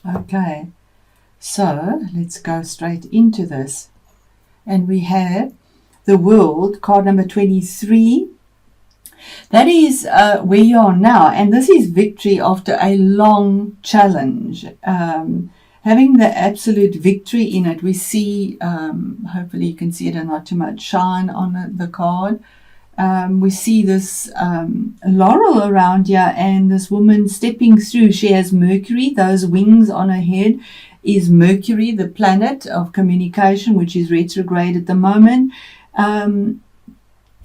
Okay, so let's go straight into this. And we have the World, card number 23. That is where you are now, and this is victory after a long challenge. Having the absolute victory in it, we see, hopefully you can see it and not too much shine on the card. We see this laurel around here, and this woman stepping through. She has Mercury, those wings on her head is Mercury, the planet of communication, which is retrograde at the moment.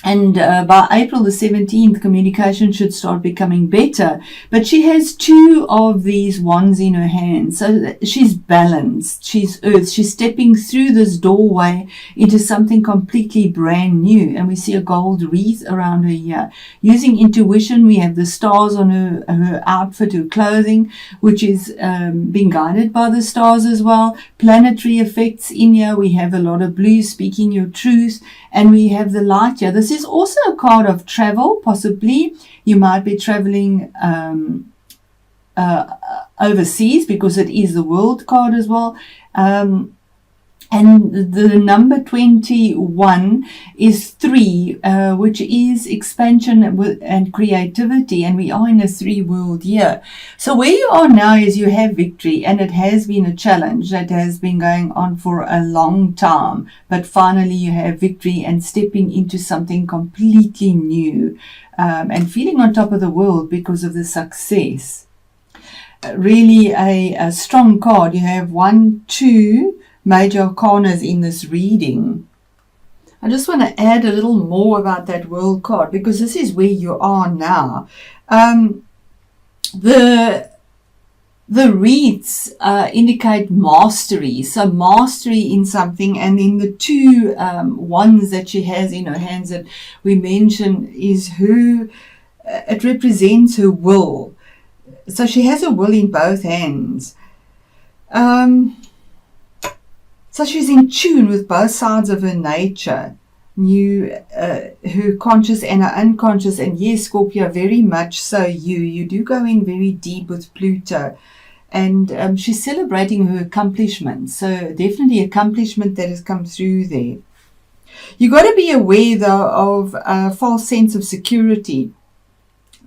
And by April the 17th, communication should start becoming better. But she has two of these wands in her hand. So she's balanced. She's earth. She's stepping through this doorway into something completely brand new. And we see a gold wreath around her here. Using intuition, we have the stars on her outfit, her clothing, which is being guided by the stars as well. Planetary effects in here. We have a lot of blue, speaking your truth. And we have the light here. This is also a card of travel, possibly. You might be traveling overseas because it is the World card as well. And the number 21 is 3, which is expansion and creativity. And we are in a 3-world year. So where you are now is you have victory. And it has been a challenge that has been going on for a long time. But finally you have victory and stepping into something completely new. And feeling on top of the world because of the success. Really a strong card. You have 1, 2... major arcanas in this reading. I just want to add a little more about that World card because this is where you are now. The wreaths indicate mastery, so mastery in something, and then the two wands that she has in her hands that we mentioned is it represents her will. So she has her will in both hands. So she's in tune with both sides of her nature, her conscious and her unconscious. And yes, Scorpio, very much so you do go in very deep with Pluto. And she's celebrating her accomplishments. So definitely accomplishment that has come through there. You got to be aware, though, of a false sense of security.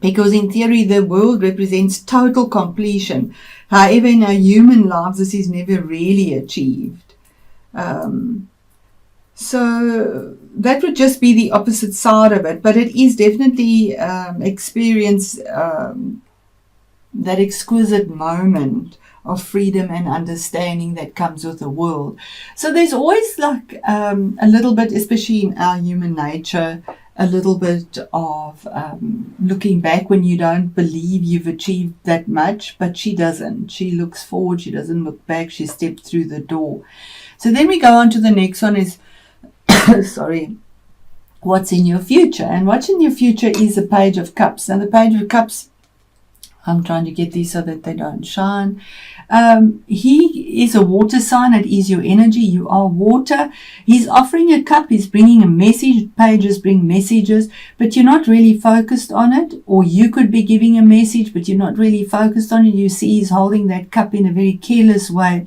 Because in theory, the world represents total completion. However, in our human lives, this is never really achieved. So that would just be the opposite side of it, but it is definitely experience that exquisite moment of freedom and understanding that comes with the world. So there's always like a little bit, especially in our human nature, a little bit of looking back when you don't believe you've achieved that much, but she doesn't. She looks forward, she doesn't look back, she stepped through the door. So then we go on to the next one is, what's in your future? And what's in your future is the Page of Cups. Now the Page of Cups, I'm trying to get these so that they don't shine. He is a water sign. It is your energy. You are water. He's offering a cup. He's bringing a message. Pages bring messages, but you're not really focused on it. Or you could be giving a message, but you're not really focused on it. You see he's holding that cup in a very careless way.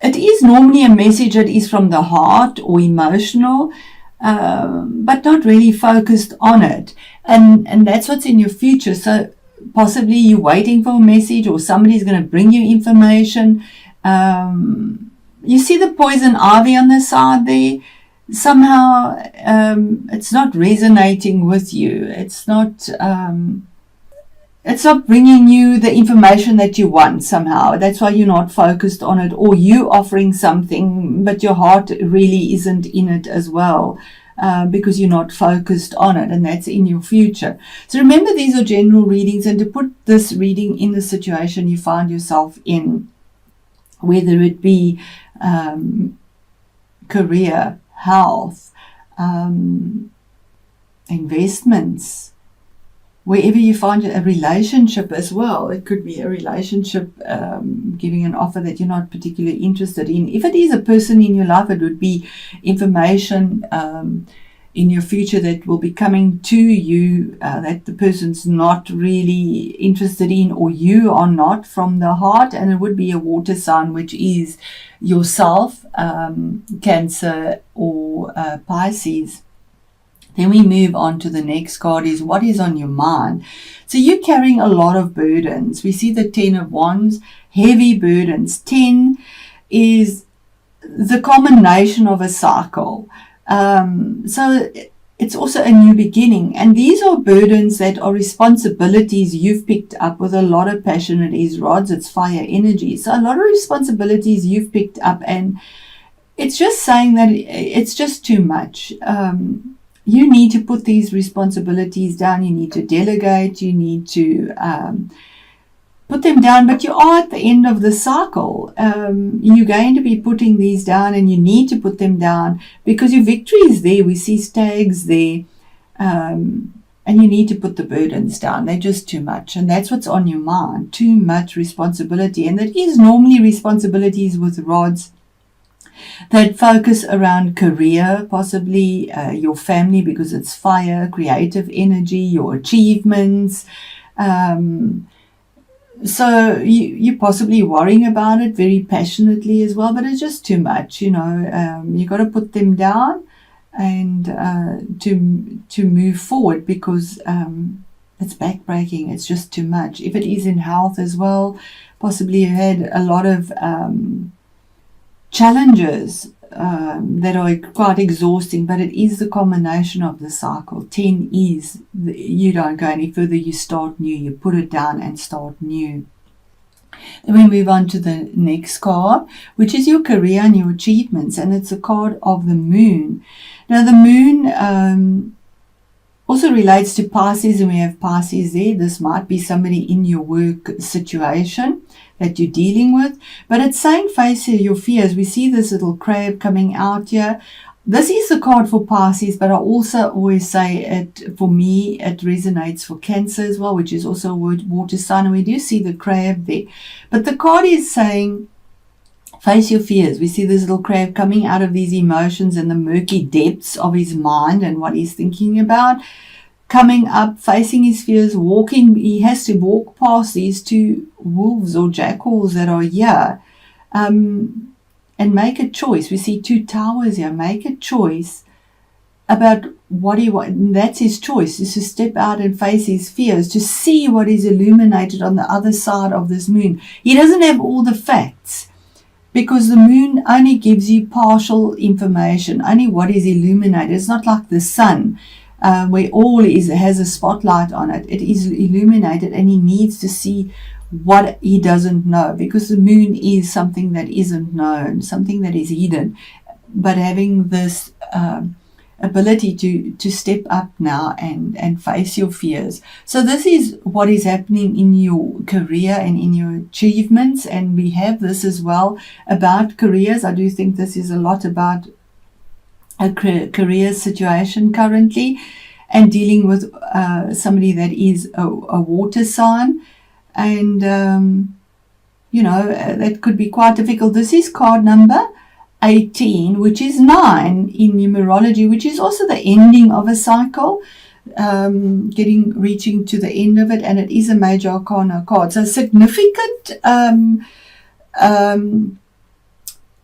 It is normally a message that is from the heart or emotional, but not really focused on it. And that's what's in your future. So possibly you're waiting for a message or somebody's going to bring you information. You see the poison ivy on the side there. Somehow it's not resonating with you. It's not bringing you the information that you want somehow. That's why you're not focused on it, or you offering something, but your heart really isn't in it as well, because you're not focused on it, and that's in your future. So remember, these are general readings, and to put this reading in the situation you find yourself in, whether it be career, health, investments, wherever you find a relationship as well. It could be a relationship giving an offer that you're not particularly interested in. If it is a person in your life, it would be information in your future that will be coming to you, that the person's not really interested in, or you are not, from the heart. And it would be a water sign, which is yourself, Cancer or Pisces. Then we move on to the next card, is what is on your mind. So you're carrying a lot of burdens. We see the 10 of Wands, heavy burdens. 10 is the culmination of a cycle. So it's also a new beginning. And these are burdens that are responsibilities you've picked up with a lot of passion. It is rods, it's fire energy. So a lot of responsibilities you've picked up, and it's just saying that it's just too much. You need to put these responsibilities down. You need to delegate. You need to put them down. But you are at the end of the cycle. You're going to be putting these down, and you need to put them down because your victory is there. We see stags there. And you need to put the burdens down. They're just too much. And that's what's on your mind. Too much responsibility. And that is normally responsibilities with rods that focus around career, possibly your family, because it's fire, creative energy, your achievements. So you're possibly worrying about it very passionately as well, but it's just too much, you got to put them down and to move forward, because it's backbreaking. It's just too much. If it is in health as well, possibly you had a lot of challenges that are quite exhausting, but it is the culmination of the cycle. 10 is you don't go any further, you start new, you put it down and start new. Then we move on to the next card, which is your career and your achievements, and it's a card of the moon. Now the moon also relates to Pisces, and we have Pisces there. This might be somebody in your work situation that you're dealing with, but it's saying face your fears. We see this little crab coming out here. This is the card for Pisces, but I also always say it, for me, it resonates for Cancer as well, which is also a water sign, and we do see the crab there. But the card is saying face your fears. We see this little crab coming out of these emotions and the murky depths of his mind and what he's thinking about, coming up, facing his fears, walking. He has to walk past these two wolves or jackals that are here, and make a choice. We see two towers here. Make a choice about what he wants. That's his choice, is to step out and face his fears, to see what is illuminated on the other side of this moon. He doesn't have all the facts, because the moon only gives you partial information, only what is illuminated. It's not like the sun, where all has a spotlight on it. It is illuminated, and he needs to see what he doesn't know, because the moon is something that isn't known, something that is hidden. But having this ability to step up now and face your fears. So this is what is happening in your career and in your achievements, and we have this as well about careers. I do think this is a lot about a career situation currently, and dealing with somebody that is a water sign, and that could be quite difficult. This is card number 18, which is 9 in numerology, which is also the ending of a cycle, reaching to the end of it, and it is a major arcana card. So significant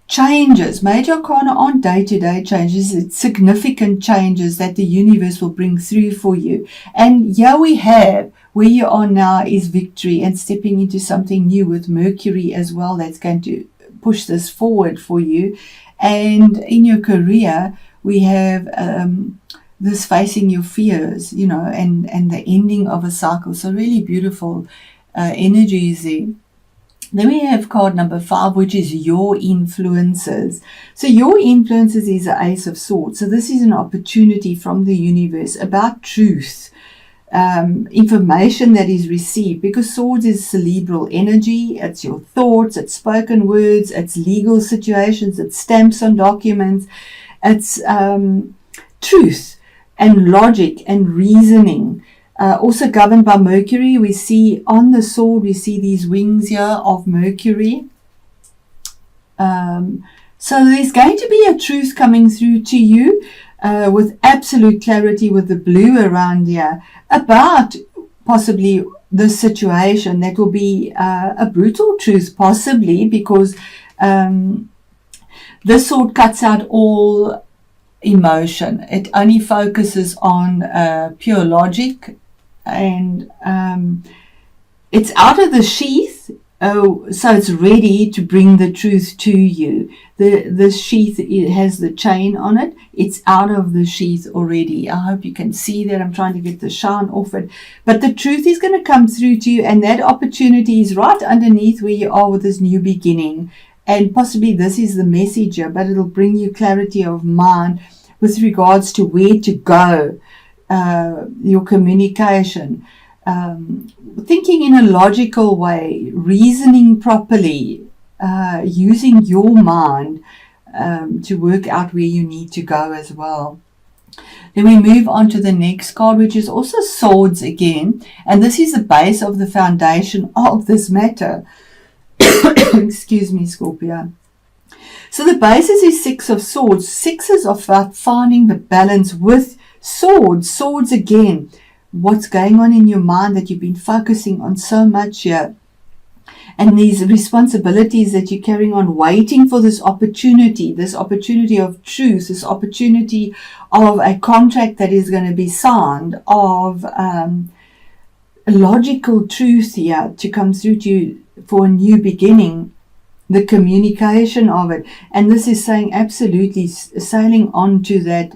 changes. Major arcana aren't day-to-day changes. It's significant changes that the universe will bring through for you. And here we have, where you are now is victory and stepping into something new with Mercury as well. That's going to push this forward for you. And in your career, we have this facing your fears, and the ending of a cycle. So really beautiful energies there. Then we have card number 5, which is your influences. So your influences is the Ace of Swords. So this is an opportunity from the universe about truth, information that is received, because swords is cerebral energy. It's your thoughts, it's spoken words, it's legal situations, it's stamps on documents, it's truth and logic and reasoning. Also governed by Mercury. We see on the sword, we see these wings here of Mercury. So there's going to be a truth coming through to you. with absolute clarity with the blue around here about possibly this situation that will be a brutal truth, possibly, because this sword cuts out all emotion. It only focuses on pure logic, and it's out of the sheath. Oh, so it's ready to bring the truth to you. The sheath, it has the chain on it. It's out of the sheath already. I hope you can see that. I'm trying to get the shine off it. But the truth is going to come through to you, and that opportunity is right underneath where you are with this new beginning. And possibly this is the messenger, but it'll bring you clarity of mind with regards to where to go, your communication. Thinking in a logical way, reasoning properly, using your mind to work out where you need to go as well. Then we move on to the next card, which is also swords again, and this is the base of the foundation of this matter. Excuse me, Scorpio. So the basis is Six of Swords. Sixes are about finding the balance with swords. Swords again. What's going on in your mind that you've been focusing on so much here, and these responsibilities that you're carrying on, waiting for this opportunity of truth, this opportunity of a contract that is going to be signed, of logical truth here to come through to you for a new beginning, the communication of it. And this is saying absolutely sailing on to that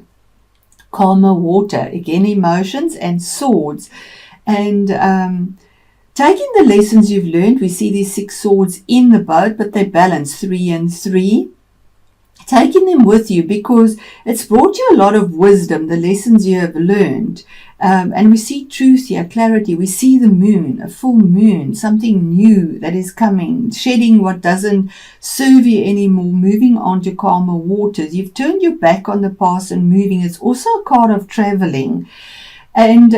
calmer water, again emotions and swords, and taking the lessons you've learned. We see these 6 swords in the boat, but they balance 3 and 3, taking them with you because it's brought you a lot of wisdom, the lessons you have learned. And we see truth here, clarity. We see the moon, a full moon, something new that is coming, shedding what doesn't serve you anymore, moving on to calmer waters. You've turned your back on the past and moving. It's also a card of traveling. And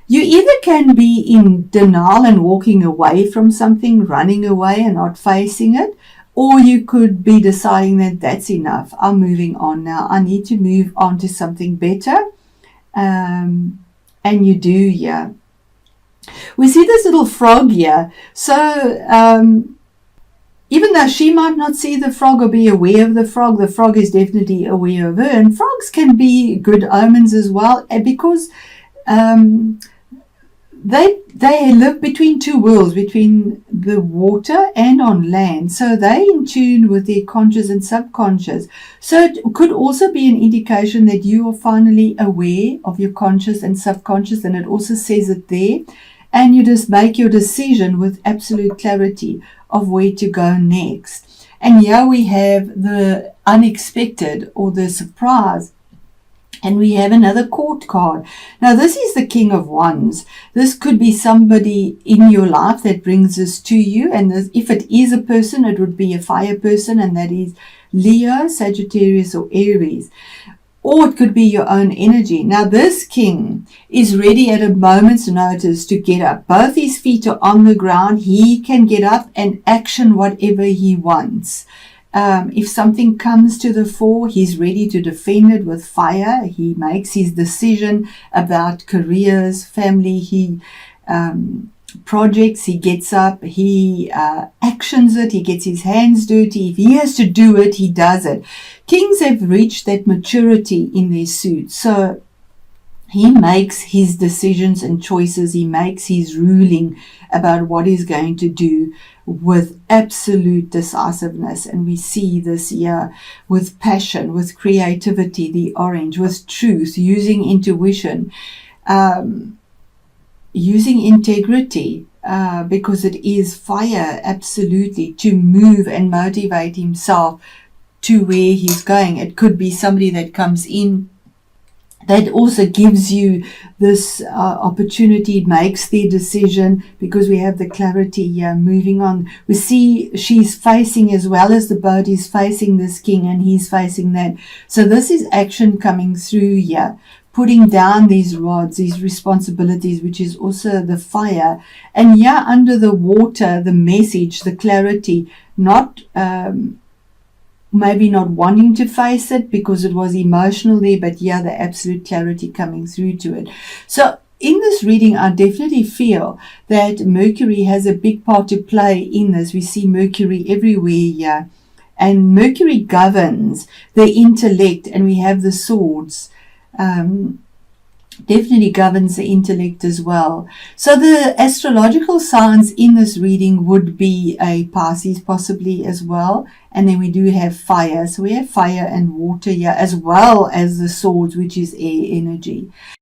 you either can be in denial and walking away from something, running away and not facing it, or you could be deciding that that's enough. I'm moving on now. I need to move on to something better. And you do, yeah. We see this little frog here. So even though she might not see the frog or be aware of the frog is definitely aware of her. And frogs can be good omens as well, because they live between two worlds, between the water and on land. So they're in tune with their conscious and subconscious. So it could also be an indication that you are finally aware of your conscious and subconscious, and it also says it there. And you just make your decision with absolute clarity of where to go next. And here we have the unexpected or the surprise. And we have another court card. Now, this is the King of Wands. This could be somebody in your life that brings this to you. And this, if it is a person, it would be a fire person, and that is Leo, Sagittarius, or Aries. Or it could be your own energy. Now, this king is ready at a moment's notice to get up. Both his feet are on the ground. He can get up and action whatever he wants. If something comes to the fore, he's ready to defend it with fire. He makes his decision about careers, family, projects. He gets up, he actions it, he gets his hands dirty. If he has to do it, he does it. Kings have reached that maturity in their suit. So he makes his decisions and choices. He makes his ruling about what he's going to do with absolute decisiveness. And we see this here with passion, with creativity, the orange, with truth, using intuition, using integrity, because it is fire, absolutely, to move and motivate himself to where he's going. It could be somebody that comes in that also gives you this opportunity, makes their decision, because we have the clarity here. Moving on, we see she's facing, as well as the boat is facing this king, and he's facing that. So this is action coming through here, putting down these rods, these responsibilities, which is also the fire. And here under the water, the message, the clarity, not maybe not wanting to face it because it was emotional there, but yeah, the absolute clarity coming through to it. So in this reading, I definitely feel that Mercury has a big part to play in this. We see Mercury everywhere here, and Mercury governs the intellect, and we have the swords. Definitely governs the intellect as well. So the astrological signs in this reading would be a Pisces possibly as well. And then we do have fire. So we have fire and water here, as well as the swords, which is air energy.